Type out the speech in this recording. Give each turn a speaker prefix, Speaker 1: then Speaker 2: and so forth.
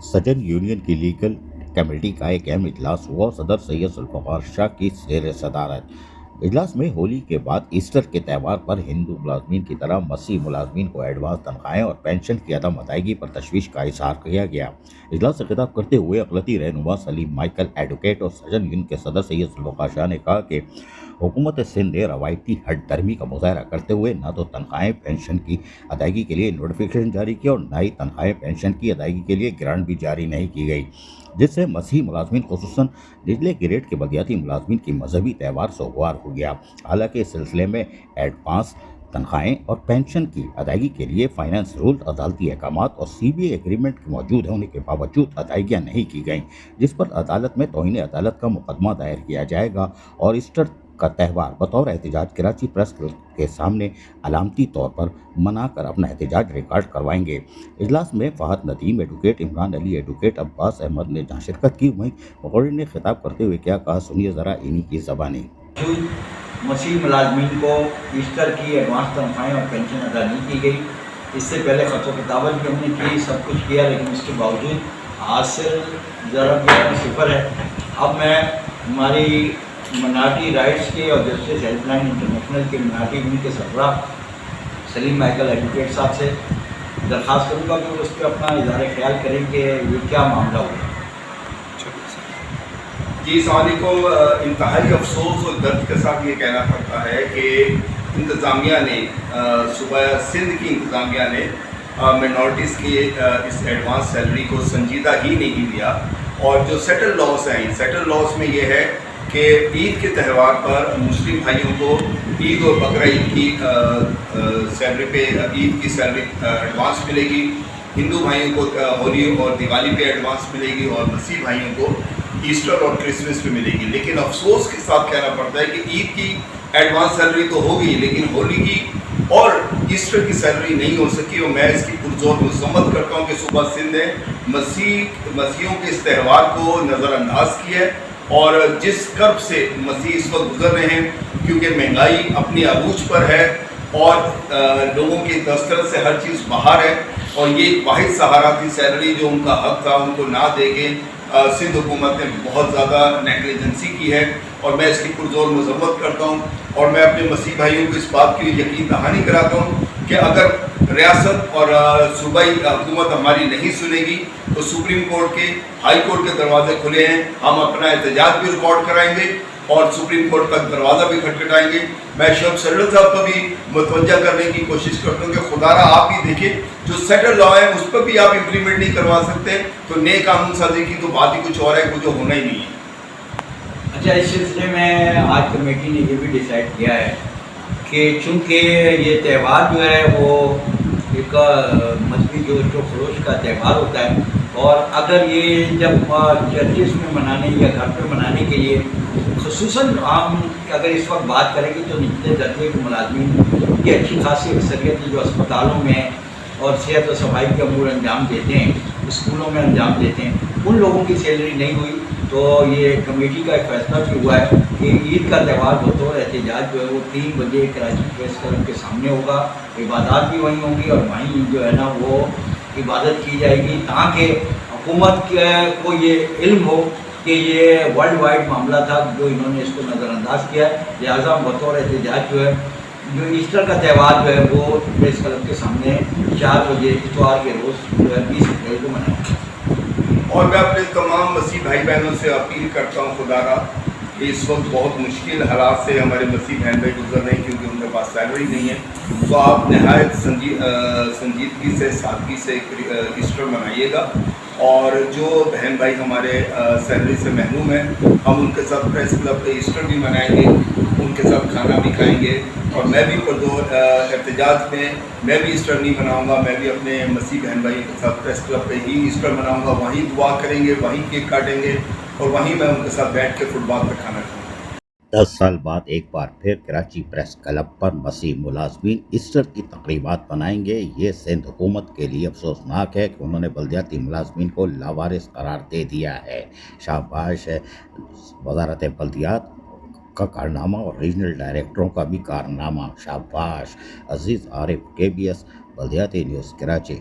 Speaker 1: सजन union की legal committee का एक अहम इजलास हुआ। सदर सैयद जुल्फ़िकार शाह की ज़ेर सदारत इजलास में होली के बाद ईस्टर के त्यौहार पर हिंदू मुलाजमीन की तरह मसीह मुलाजमीन को एडवांस तनख्वाहें और पेंशन की अदम अदायगी पर तशवीश का इजहार किया गया। इजलास से खिताब करते हुए अक़लियती रहनुमा सलीम माइकल एडवोकेट और सजन यूनियन के सदर सैयद जुल्फ़िकार शाह ने कहा कि हुकूमत सिंध ने रवायती हट दर्मी का मुजाहरा करते हुए न तो तनख्वाहें पेंशन की अदायगी के लिए नोटिफिकेशन जारी किया और न ही तनख्वाहें पेंशन की अदायगी के लिए ग्रांट भी जारी नहीं की गई, जिससे मसीही मुलाजमीन खुसूसन निचले ग्रेड के बलदियाती मुलाजमीन की मजहबी त्यौहार सोगवार हो गया। हालांकि इस सिलसिले में एडवांस तनख्वाहें और पेंशन की अदायगी के लिए फाइनेंस रूल, अदालती अहकामात और CBA एग्रीमेंट मौजूद होने के बावजूद अदायगियाँ नहीं की गईं, जिस पर अदालत में तौहीन अदालत का मुकदमा दायर किया जाएगा और ईस्टर का त्यौहार बतौर एहतजाज कराची प्रेस क्लब के सामने अलामती तौर पर मनाकर अपना एहतजाज रिकॉर्ड करवाएंगे। इजलास में फ़हद नदीम एडवोकेट, इमरान अली एडवोकेट, अब्बास अहमद ने जहाँ शिरकत की, वहीं मुकर्रिर ने खिताब करते हुए क्या कहा, सुनिए ज़रा इन्हीं की ज़बानी।
Speaker 2: मसीह मुलाजमीन को ईस्टर की एडवांस तनख्वाहें और पेंशन अदा नहीं की गई। इससे पहले ख़त किताबत भी हमने की, सब कुछ किया, लेकिन इसके बावजूद हासिल ज़रा सिफर है। अब मैं हमारी मनाटी राइट्स के और जस्टिस हेल्पलाइन इंटरनेशनल के मनाटी यूनियन के सरबराह सलीम माइकल एडवोकेट साहब से दरख्वास्त करूँगा कि वो उस पर अपना इज़हार ख्याल करें कि ये क्या मामला हुआ।
Speaker 3: जी सवाली को इंतहाई अफसोस और दर्द के साथ ये कहना पड़ता है कि इंतज़ामिया ने सुबह सिंध की इंतज़ामिया ने मिनॉरिटीज़ की इस एडवांस सैलरी को संजीदा ही नहीं लिया। और जो सेटल लॉस हैं, सेटल लॉस में ये है कि ईद के त्यौहार पर मुस्लिम भाइयों को ईद और बकरा ईद की सैलरी पे ईद की सैलरी एडवांस मिलेगी, हिंदू भाइयों को होली और दिवाली पे एडवांस मिलेगी और मसीह भाइयों को ईस्टर और क्रिसमस पे मिलेगी। लेकिन अफसोस के साथ कहना पड़ता है कि ईद की एडवांस सैलरी तो होगी, लेकिन होली की और ईस्टर की सैलरी नहीं हो सकी। और मैं इसकी पुरजोर मजम्मत करता हूँ कि सूबा सिंध ने मसीहियों के इस त्यौहार को नज़रअंदाज किया है और जिस कर्ब से मसीह इस वक्त गुजर रहे हैं, क्योंकि महंगाई अपनी अबूझ पर है और लोगों की दस्तरस से हर चीज़ बाहर है और ये एक वाहिद सहारा थी सैलरी जो उनका हक था उनको ना दे के सिंध हुकूमत ने बहुत ज़्यादा नेगलिजेंसी की है और मैं इसकी पुरजोर मजम्मत करता हूँ। और मैं अपने मसीह भाइयों को इस बात की यकीन दहानी कराता हूँ कि अगर रियासत और सूबाई हुकूमत हमारी नहीं सुनेगी तो सुप्रीम कोर्ट के, हाई कोर्ट के दरवाजे खुले हैं, हम अपना एहतजाज भी रिकॉर्ड कराएंगे और सुप्रीम कोर्ट का दरवाज़ा भी खटखटाएंगे। मैं शब सल्लल्लाहु अलैहि वसल्लम को भी मुतवज्जा करने की कोशिश करता हूँ कि खुदारा आप भी देखें, जो सेटल लॉ है उस पर भी आप इम्प्लीमेंट नहीं करवा सकते तो नए कानून साजी की तो बात ही कुछ और है, कुछ होना ही नहीं है।
Speaker 2: अच्छा, इस सिलसिले में आज कमेटी ने ये भी डिसाइड किया है कि चूँकि ये त्यौहार जो है वो एक मजहबी जोश खरोश का त्यौहार होता है और अगर ये जब चर्चिस में मनाने या घर पे मनाने के लिए खुसूसन हम अगर इस वक्त बात करेंगे तो निचले दर्जे के मुलाजमीन की अच्छी खासी अक्सरियत जो अस्पतालों में और सेहत और सफाई के अमूर अंजाम देते हैं, स्कूलों में अंजाम देते हैं, उन लोगों की सैलरी नहीं हुई। तो ये कमेटी का एक फैसला भी हुआ है कि ईद का त्यौहार बतौर एहतजाज जो है वो 3 बजे कराची प्रेस क्लब के सामने होगा, इबादत भी वहीं होंगी और वहीं जो है ना वो इबादत की जाएगी ताकि हुकूमत को ये इल्म हो कि ये वर्ल्ड वाइड मामला था जो इन्होंने इसको नज़रअंदाज किया। लिहाजा बतौर एहतजाज जो है जो ईस्टर का त्यौहार जो है वो प्रेस क्लब के सामने 4 बजे इतवार के रोज़ जो है 20 अप्रैल को मनाएंगे।
Speaker 3: और मैं अपने तमाम मसीह भाई बहनों से अपील करता हूँ खुदारा कि इस वक्त बहुत मुश्किल हालात से हमारे मसीह बहन भाई गुजर रहे हैं क्योंकि उनके पास सैलरी नहीं है, तो आप नहायत संजीदगी से, सादगी से ईस्टर मनाइएगा। और जो बहन भाई हमारे सैलरी से महरूम हैं हम उनके साथ प्रेस क्लब पे ईस्टर भी मनाएंगे, उनके साथ खाना भी खाएंगे। और मैं भी पुरजोर एहतजाज में मैं भी ईस्टर नहीं मनाऊंगा, मैं भी अपने मसीह बहन भाई के साथ प्रेस क्लब पे ही ईस्टर मनाऊंगा, वहीं दुआ करेंगे, वहीं केक काटेंगे और वहीं मैं उनके साथ बैठ के फुटबॉल पर खाना खाऊंगा।
Speaker 1: 10 साल बाद एक बार फिर कराची प्रेस क्लब पर मसीह मुलाजमीन ईस्टर की तकरीबात मनाएंगे। ये सिंध हुकूमत के लिए अफसोसनाक है कि उन्होंने बल्दियाती मुलाजमीन को लावारिस करार दे दिया है। शाबाश है वजारत बल्दियात का कारनामा और रीजनल डायरेक्टरों का भी कारनामा। शाबाश। अजीज़ आरिफ, KBS बल्दियाती न्यूज़, कराची।